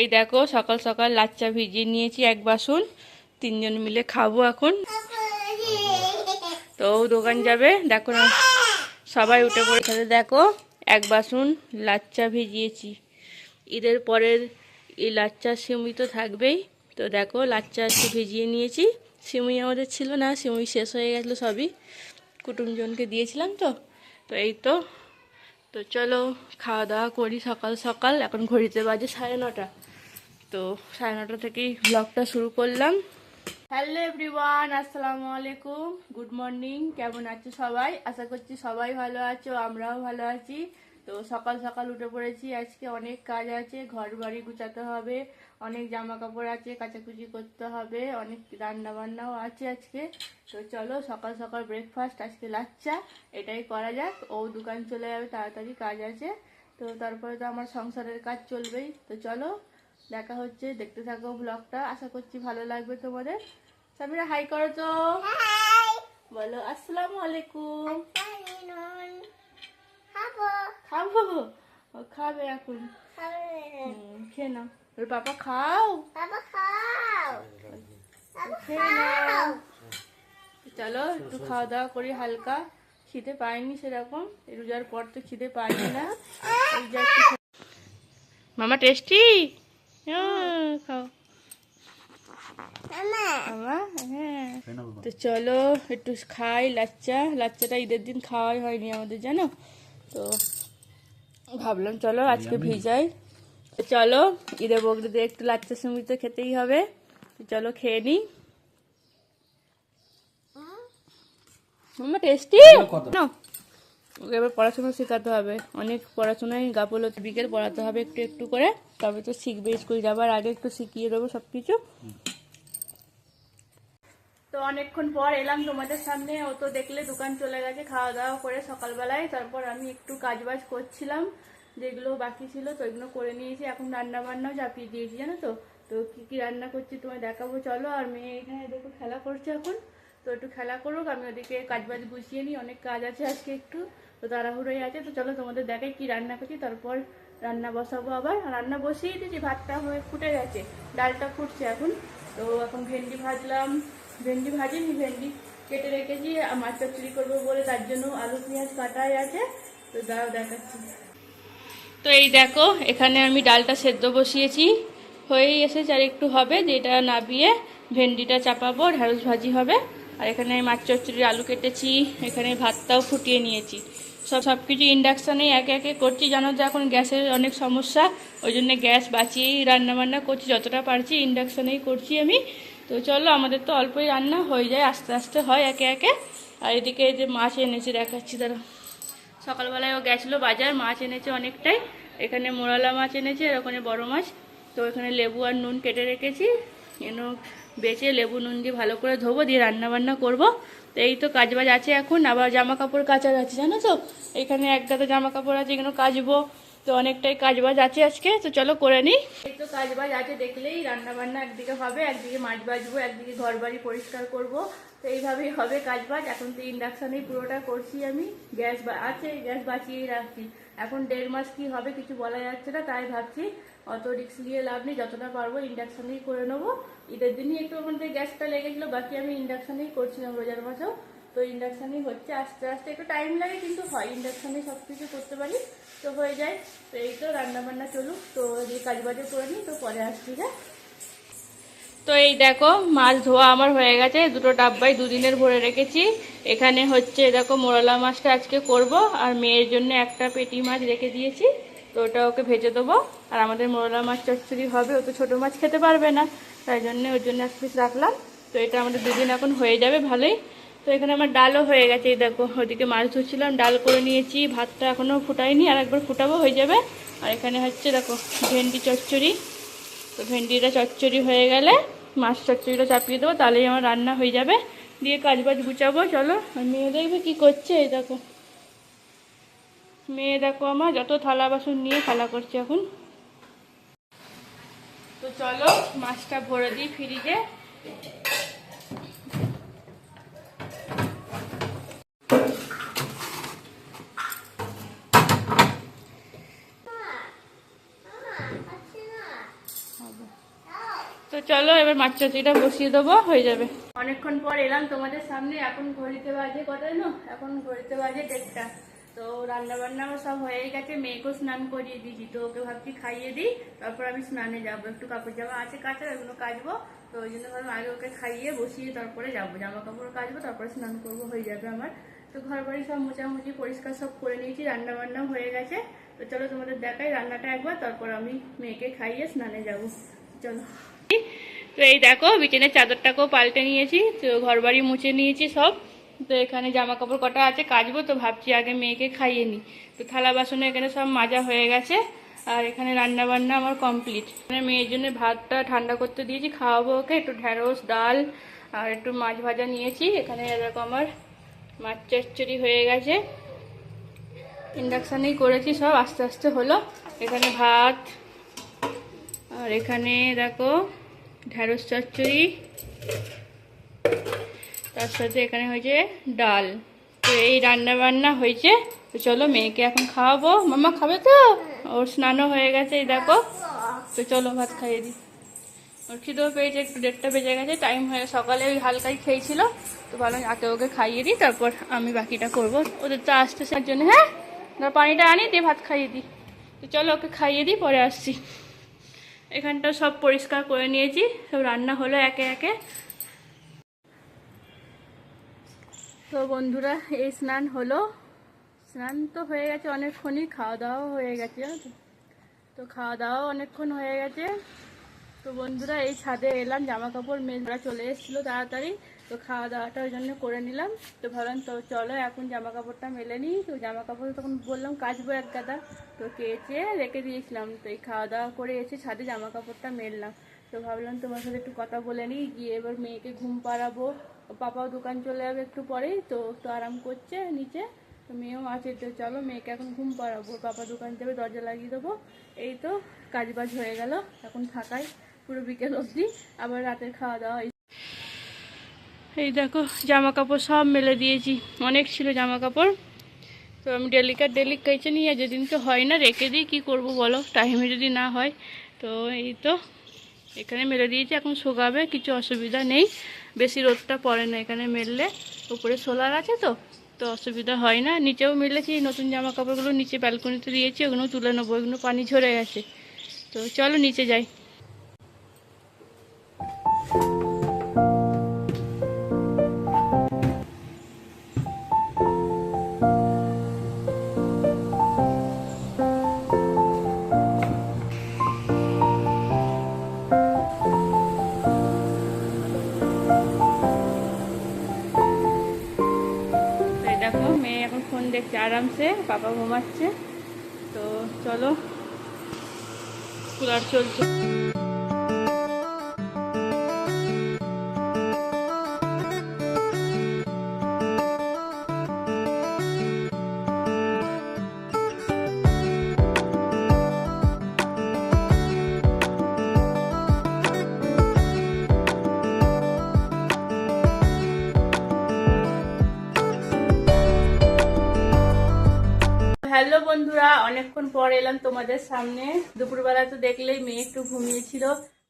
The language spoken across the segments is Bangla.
এই দেখো সকাল সকাল লাচ্চা ভিজিয়ে নিয়েছি এক বাসন, তিনজন মিলে খাবো এখন। তো দোকান যাবে, দেখো না সবাই উঠে পড়েছে। দেখো এক বাসন লাচ্চা ভিজিয়েছি, ঈদের পরের এই লাচ্চা সিমুই তো থাকবেই। তো দেখো লাচ্চা আজকে ভিজিয়ে নিয়েছি, সিমুই আমাদের ছিল না, সিমুই শেষ হয়ে গেছিলো সবই, কুটুমজনকে দিয়েছিলাম। তো তো এই তো তো চলো খাওয়া দাওয়া করি সকাল সকাল। এখন ঘড়িতে বাজে 9:30। তো 9:30 থেকেই ব্লগটা শুরু করলাম। হ্যালো এভরিওয়ান, আসসালামু আলাইকুম, গুড মর্নিং। কেমন আছো সবাই? আশা করছি সবাই ভালো আছো, আমরাও ভালো আছি। তো সকাল সকাল উঠে পড়েছি, আজকে অনেক কাজ আছে, ঘর বাড়ি গুছাতে হবে, অনেক জামা কাপড় আছে কাচাকুচি করতে হবে, অনেক রান্না বান্নাও আছে আজকে। তো চলো সকাল সকাল ব্রেকফাস্ট আজকে লাচ্চা, এটাই করা যাক। ও দোকান চলে যাবে, তাড়াতাড়ি কাজ আছে। তো তারপরে তো আমার সংসারের কাজ চলবেই। তো চলো দেখা হচ্ছে, দেখতে থাকো ব্লগটা, আশা করছি ভালো লাগবে তোমাদের। সামিরা হাই করো তো, বলো আসসালামু আলাইকুম। খাবো, ও খাবে এখন, খেয়ে নাও। ওর পাপা খাও, খেয়ে নাও। চলো একটু খাওয়া দাওয়া করি হালকা, খিদে পাইনি সেরকম, রোজার পর তো খিদে পাইনি না। মামা টেস্টি, খাও। হ্যাঁ, তো চলো একটু খাই লাচ্চা। লাচ্চাটা ঈদের দিন খাওয়াই হয়নি আমাদের, জানো তো, ভাবলাম চলো আজকে ভিজাই। চলো ঈদের বকরিদের একটু লাচ্চা সিমুই তো খেতেই হবে। চলো খেয়ে নি। টেস্টি না, ওকে এবার পড়াশোনা শেখাতে হবে, অনেক পড়াশোনায় গাফলতি, বিকেল পড়াতে হবে একটু একটু করে, তবে তো শিখবে। স্কুল যাবার আগে একটু শিখিয়ে দেবো সব কিছু। তো অনেকক্ষণ পর এলাম তোমাদের সামনে। ও তো দেখলে দোকান চলে গেছে খাওয়া দাওয়া করে সকালবেলায়। তারপর আমি একটু কাজবাজ করছিলাম, যেগুলো বাকি ছিল তো ওইগুলো করে নিয়েছি। এখন রান্না বান্নাও চাপিয়ে দিয়েছি, জানো তো। তো কি কি রান্না করছি তোমায় দেখাবো চলো। আর মেয়ে এখানে দেখো খেলা করছে এখন, তো একটু খেলা করুক, আমি ওদিকে কাজবাজ গুছিয়ে নিই, অনেক কাজ আছে আজকে একটু, তো তাড়াহুড়োই আছে। তো চলো তোমাদের দেখাই কি রান্না করছি, তারপর রান্না বসাবো আবার। রান্না বসিয়ে দিয়েছি, ভাতটা হয়ে ফুটে গেছে, ডালটা ফুটছে এখন। তো এখন ভেন্ডি ভাজলাম, ভেন্ডি ভাজিনি, ভেন্ডি কেটে রেখেছি, মাছ চচ্চড়ি করবো বলে, তার জন্য আলু পেঁয়াজ কাটাই আছে। তো দাঁড়াও দেখাচ্ছি। তো এই দেখো এখানে আমি ডালটা সেদ্ধ বসিয়েছি, হয়েই এসেছে, আর একটু হবে, যেটা নাবিয়ে ভেন্ডিটা চাপাবো, ঢ্যাঁড়স ভাজি হবে। আর এখানে মাছ চচ্চড়ির আলু কেটেছি, এখানে ভাতটাও ফুটিয়ে নিয়েছি। সব কিছু ইন্ডাকশানেই একে একে করছি, জানো তো এখন গ্যাসের অনেক সমস্যা, ওই জন্য গ্যাস বাঁচিয়েই রান্নাবান্না করছি, যতটা পারছি ইন্ডাকশানেই করছি আমি। তো চলো আমাদের তো অল্পই রান্না হয়ে যায়, আস্তে আস্তে হয় একে একে। আর এদিকে যে মাছ এনেছে দেখাচ্ছি তারা, সকালবেলায় ও গেছিলো বাজার, মাছ এনেছে অনেকটাই। এখানে মোরালা মাছ এনেছে, আর ওখানে বড় মাছ। তো এখানে লেবু আর নুন কেটে রেখেছি, বেছে লেবু নুন দিয়ে ভালো করে ধোবো, দিয়ে রান্না বান্না করবো। তো এই তো কাজবাজ আছে এখন, আবার জামা কাপড় কাচার আছে, জানো তো, এখানে এক গাদা জামা কাপড় আছে, এগুলো কাচবো। তো অনেকটাই কাজবাজ আছে আজকে, তো চলো করে নিই। এই তো কাজবাজ আছে দেখলেই, রান্না বান্না একদিকে হবে, একদিকে মাছ বাজবো, একদিকে ঘর বাড়ি পরিষ্কার করবো। তো এইভাবেই হবে কাজবাজ। এখন তো ইন্ডাকশানেই পুরোটা করছি আমি, গ্যাস আছে, গ্যাস বাঁচিয়েই রাখছি। এখন 1.5 মাস কি হবে কিছু বলা যাচ্ছে না, তাই ভাবছি অত রিস্ক নিয়ে লাভ নেই, যতটা পারবো ইন্ডাকশানেই করে নেবো। ঈদের দিনই একটু আমাদের গ্যাসটা লেগেছিলো, বাকি আমি ইন্ডাকশানেই করছিলাম রোজার মাসেও। তো ইন্ডাকশানেই হচ্ছে, আস্তে আস্তে একটু টাইম লাগে কিন্তু হয়, ইন্ডাকশানেই সব কিছু করতে পারি, তো হয়ে যায়। তো এই তো রান্নাবান্না চলুক, তো এই কাজবাজও করে নিই, তো পরে আসছি। হ্যাঁ, তো এই দেখো মাছ ধোয়া আমার হয়ে গেছে, দুটো ডাব্বায় দুদিনের ভরে রেখেছি। এখানে হচ্ছে দেখো মোরালা মাছটা আজকে করব, আর মেয়ের জন্য একটা পেটি মাছ রেখে দিয়েছি, তো ওটা ওকে ভেজে দেবো। আর আমাদের মোরালা মাছ চচ্চড়ি হবে, ও তো ছোটো মাছ খেতে পারবে না, তাই জন্য ওর জন্য এক পিস রাখলাম। তো এটা আমাদের দুদিন এখন হয়ে যাবে ভালোই। তো এখানে আমার ডালও হয়ে গেছে, এই দেখো ওদিকে মাছ ধুচ্ছিলাম, ডাল করে নিয়েছি, ভাতটা এখনও ফুটাইনি, আর একবার ফুটাবো, হয়ে যাবে। আর এখানে হচ্ছে দেখো ভেন্ডি চচ্চড়ি, তো ভেন্ডিটা চচ্চড়ি হয়ে গেলে মাছ চচ্চড়িটা চাপিয়ে দেবো, তাহলেই আমার রান্না হয়ে যাবে, দিয়ে কাজবাজ গুছাবো। চলো, আর মেয়ে দেখবে কী করছে, এই দেখো মেয়ে দেখো আমার যত থালা বাসন নিয়ে খেলা করছে এখন। তো চলো মাছটা ভরে দিই ফ্রিজে। তো চলো এবার মাছ চচ্চড়িটা বসিয়ে দেবো, হয়ে যাবে। অনেকক্ষণ পর এলাম তোমাদের সামনে। এখন ঘড়িতে বাজে কত জানো? এখন ঘড়িতে বাজে 1:30। তো রান্না বান্না সব হয়ে গেছে, মেয়েকেও স্নান করিয়ে দিয়েছি। তো ওকে ভাবছি খাইয়ে দিই, তারপর আমি স্নানে যাবো। একটু কাপড় জামা আছে কাচার, ওগুলো কাচবো। তো ওই জন্য ভাবলাম আগে ওকে খাইয়ে বসিয়ে তারপরে যাবো, জামা কাপড় কাচবো, তারপরে স্নান করবো, হয়ে যাবে আমার। তো ঘর বাড়ি সব মোছামুছি পরিষ্কার সব করে নিয়েছি, রান্না বান্নাও হয়ে গেছে। তো চলো তোমাদের দেখাই রান্নাটা একবার, তারপর আমি মেয়েকে খাইয়ে স্নানে যাবো। চলো। তো এই দেখো বিছানার চাদরটাকেও পাল্টে নিয়েছি, তো ঘর বাড়ি মুছে নিয়েছি সব। তো এখানে জামা কাপড় কটা আছে কাচবো, তো ভাবছি আগে মেয়েকে খাইয়ে নিই। তো থালা বাসনে এখানে সব মাজা হয়ে গেছে, আর এখানে রান্না বান্না আমার কমপ্লিট। এখানে মেয়ের জন্য ভাতটা ঠান্ডা করতে দিয়েছি, খাওয়াবো ওকে। একটু ঢ্যাঁড়স ডাল আর একটু মাছ ভাজা নিয়েছি। এখানে এরকম আমার মাছ চচ্চড়ি হয়ে গেছে, ইন্ডাকশানেই করেছি সব, আস্তে আস্তে হলো। এখানে ভাত, আর এখানে দেখো ঢ্যাঁড়স চচ্চড়ি, তার সাথে এখানে হয়েছে ডাল। তো এই রান্না বান্না হয়েছে। তো চলো মেয়েকে এখন খাওয়াবো। মাম্মা খাবে তো? ওর স্নানও হয়ে গেছে, এই দেখো। তো চলো ভাত খাইয়ে দিই। ওর খিদেও পেয়েছে, একটু 1:30 বেজে গেছে, টাইম হয়ে সকালে ওই হালকাই খেয়েছিল। তো ভালো আগে ওকে খাইয়ে দিই, তারপর আমি বাকিটা করবো। ওদের তো আসতে সার জন্য। হ্যাঁ পানিটা আনি দিয়ে ভাত খাইয়ে দিই। তো চলো ওকে খাইয়ে দিই, পরে আসছি। এখানটা সব পরিষ্কার করে নিয়েছি, সব রান্না হলো একে একে। তো বন্ধুরা এই স্নান হলো, স্নান তো হয়ে গেছে অনেকক্ষণই, খাওয়া দাওয়াও হয়ে গেছে, জানো তো। তো খাওয়া দাওয়াও অনেকক্ষণ হয়ে গেছে। তো বন্ধুরা এই ছাদে এলাম, জামা কাপড় মেয়েরা চলে এসেছিলো তাড়াতাড়ি। তো খাওয়া দাওয়াটা ওই জন্য করে নিলাম। তো ভাবলাম তো চলো এখন জামা কাপড়টা মেলে নিই। তো জামা কাপড় তখন বললাম কাচবো এক গাদা, তো কেচে রেখে দিয়েছিলাম। তো এই খাওয়া দাওয়া করে এসে ছাদে জামা কাপড়টা মেললাম। তো ভাবলাম তোমার সাথে একটু কথা বলে নিই, গিয়ে এবার মেয়েকে ঘুম পাড়াবো। পাপাও দোকান চলে যাবে একটু পরেই, তো একটু আরাম করছে নিচে। তো মেয়েও আছে, তো চলো মেয়েকে এখন ঘুম পাড়াবো। পাপা দোকান যাবে, দরজা লাগিয়ে দেবো। এই তো কাজবাজ হয়ে গেল, এখন থাকাই পুরো বিকেল অবধি, আবার রাতের খাওয়া দাওয়া। এই দেখো জামা কাপড় সব মেলে দিয়েছি, অনেক ছিল জামা কাপড়। তো আমি ডেলি কেচে নিয়ে যেদিন তো হয় না রেখে দিই, কী করবো বলো, টাইমে যদি না হয়। তো এই তো এখানে মেলে দিয়েছি, এখন শুকাবে, কিছু অসুবিধা নেই। বেশি রোদটা পড়ে না এখানে মেললে, উপরে সোলার আছে তো, তো অসুবিধা হয় না। নিচেও মেলেছি, নতুন জামা কাপড়গুলো নিচে ব্যালকনিতে দিয়েছি, ওগুলো তুলে নেবো, ওগুলো পানি ঝরে গেছে। তো চলো নিচে যাই। দেখো মেয়ে এখন ফোন দেখছে আরামসে, পাপা ঘুমাচ্ছে। তো চলো, কুলার চলছে। হ্যালো বন্ধুরা, অনেকক্ষণ পর এলাম তোমাদের সামনে। দুপুরবেলা তো দেখলেই মেয়ে একটু ঘুমিয়েছিল,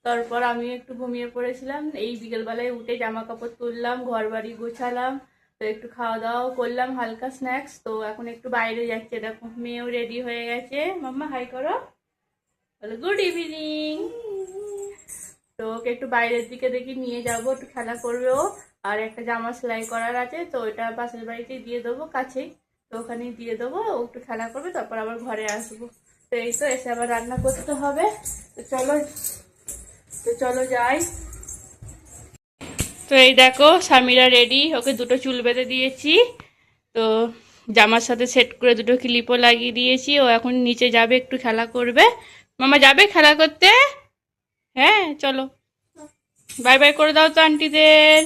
তারপর আমি একটু ঘুমিয়ে পড়েছিলাম। এই বিকেলবেলায় উঠে জামা কাপড় তুললাম, ঘর বাড়ি গোছালাম, তো একটু খাওয়া দাওয়াও করলাম, হালকা স্ন্যাক্স। তো এখন একটু বাইরে যাচ্ছে, দেখো মেয়েও রেডি হয়ে গেছে। মাম্মা হাই করো, বলো গুড ইভিনিং। তো ওকে একটু বাইরের দিকে দেখি নিয়ে যাবো, একটু খেলা করবে ও। আর একটা জামা সেলাই করার আছে, তো ওইটা পাশের বাড়িতেই দিয়ে দেবো, কাছেই। তো ওখানেই দিয়ে দেবো, ও একটু খেলা করবে, তারপর আবার ঘরে আসবো। তো এই তো এসে আবার রান্না করতে হবে। তো চলো যাই। তো এই দেখো স্বামীরা রেডি, ওকে দুটো চুল বেঁধে দিয়েছি। তো জামার সাথে সেট করে দুটো ক্লিপও লাগিয়ে দিয়েছি। ও এখন নিচে যাবে, একটু খেলা করবে। মামা যাবে খেলা করতে? হ্যাঁ চলো, বাই বাই করে দাও তো আন্টিদের।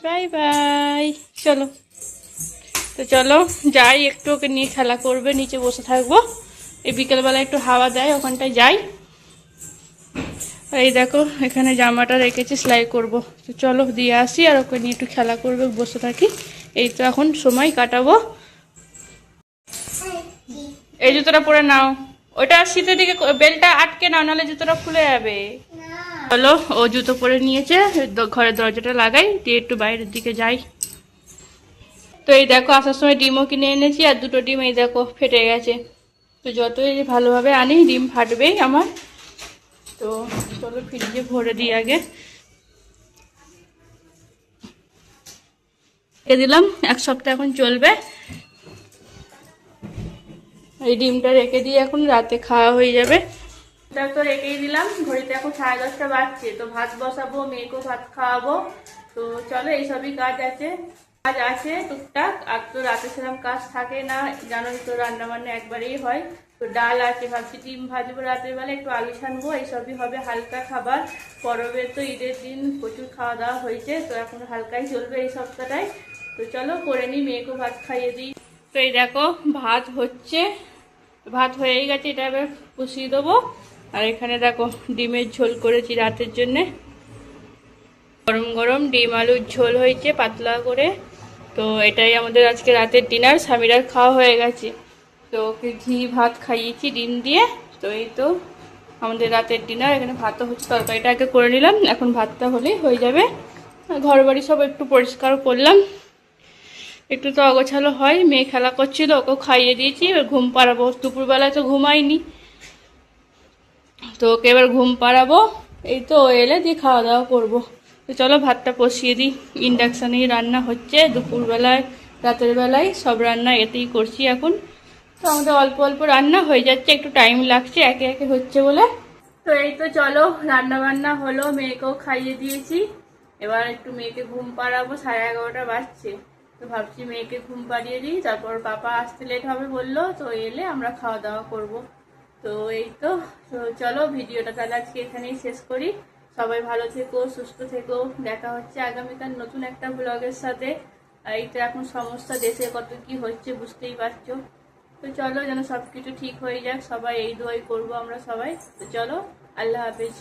Bye bye. চলো, তো চলো যাই, একটু ওকে নিয়ে খেলা করবে, নিচে বসে থাকবো। এই বিকেলবেলা একটু হাওয়া দেয়, ওখানটায় যাই। এই দেখো এখানে জামাটা রেখেছি, সেলাই করব। তো চলো দিয়ে আসি, আর ওকে নিয়ে একটু খেলা করবে, বসে থাকি। এই তো এখন সময় কাটাবো। এই জুতোটা পরে নাও, ওটা শীতের দিকে বেলটা আটকে নাও, নাহলে জুতোটা খুলে যাবে। চলো, ও জুতো পরে নিয়েছে, ঘরের দরজাটা লাগাই দিয়ে একটু বাইরের দিকে যাই। তো এই দেখো আসার সময় ডিমও কিনে এনেছি, আর দুটো ডিম এই দেখো ফেটে গেছে। তো যতই ভালোভাবে আনি ডিম ফাটবেই আমার। তো চলো ফ্রিজে ভরে দিই আগে। দিলাম, 1 সপ্তাহ এখন চলবে। এই ডিমটা রেখে দিয়ে এখন রাতে খাওয়া হয়ে যাবে। এটা তো রেখেই দিলাম, ঘড়িতে এখন 10:30 বাজছে। তো ভাত বসাবো, মেয়েকেও ভাত খাওয়াবো। তো চলো এইসবই কাজ আছে টুকটাক। আর তো রাতে সেরকম কাজ থাকে না, জানোই তো রান্না বান্না একবারেই হয়। তো ডাল আছে, ভাবছি ডিম ভাজবো রাতের বেলা, একটু আলু ছানবো, এইসবই হবে হালকা খাবার। পরবের তো ঈদের দিন প্রচুর খাওয়া দাওয়া হয়েছে, তো এখন হালকাই চলবে এই সপ্তাহটায়। তো চলো করে নিই, মেয়েকেও ভাত খাইয়ে দিই। তো এই দেখো ভাত হচ্ছে, ভাত হয়েই গেছে, এটা এবার পুষিয়ে দেবো। আর এখানে দেখো ডিমের ঝোল করেছি রাতের জন্যে, গরম গরম ডিম আলুর ঝোল হয়েছে পাতলা করে। তো এটাই আমাদের আজকে রাতের ডিনার। স্বামীরার খাওয়া হয়ে গেছে, তো ওকে ঘি ভাত খাইয়েছি ডিম দিয়ে। তো এই তো আমাদের রাতের ডিনার। এখানে ভাতও হচ্ছে, তরকারিটা আগে করে নিলাম, এখন ভাতটা হলেই হয়ে যাবে। ঘর বাড়ি সব একটু পরিষ্কার করলাম, একটু তো অগোছালো হয়। মেয়ে খেলা করছিল, ওকেও খাইয়ে দিয়েছি, এবার ঘুম পাড়াবো। দুপুরবেলায় তো ঘুমাইনি, তো ওকে এবার ঘুম পাড়াবো। এই তো এলে দিয়ে খাওয়া দাওয়া করবো। তো চলো ভাতটা বসিয়ে দিই। ইন্ডাকশানেই রান্না হচ্ছে, দুপুরবেলায় রাতের বেলায় সব রান্না এতেই করছি এখন। তো আমাদের অল্প অল্প রান্না হয়ে যাচ্ছে, একটু টাইম লাগছে একে একে হচ্ছে বলে। তো এই তো চলো রান্না বান্না হলো, মেয়েকেও খাইয়ে দিয়েছি। এবার একটু মেয়েকে ঘুম পাড়াবো, 11:30 বাজছে। তো ভাবছি মেয়েকে ঘুম পাড়িয়ে দিই, তারপর পাপা আসতে লেট হবে বললো, তো এলে আমরা খাওয়া দাওয়া করব। তো এই তো চলো ভিডিওটা তাহলে আজকে এখানেই শেষ করি। সবাই ভালো থেকো, সুস্থ থেকো। দেখা হচ্ছে আগামীকাল নতুন একটা ব্লগের সাথে। এই তো এখন সমস্যা, দেশে কত কি হচ্ছে বুঝতেই পারছো। তো চলো যেন সব কিছু ঠিক হয়ে যাক, সবাই এই দোয়াই করবো আমরা সবাই। তো চলো, আল্লাহ হাফেজ।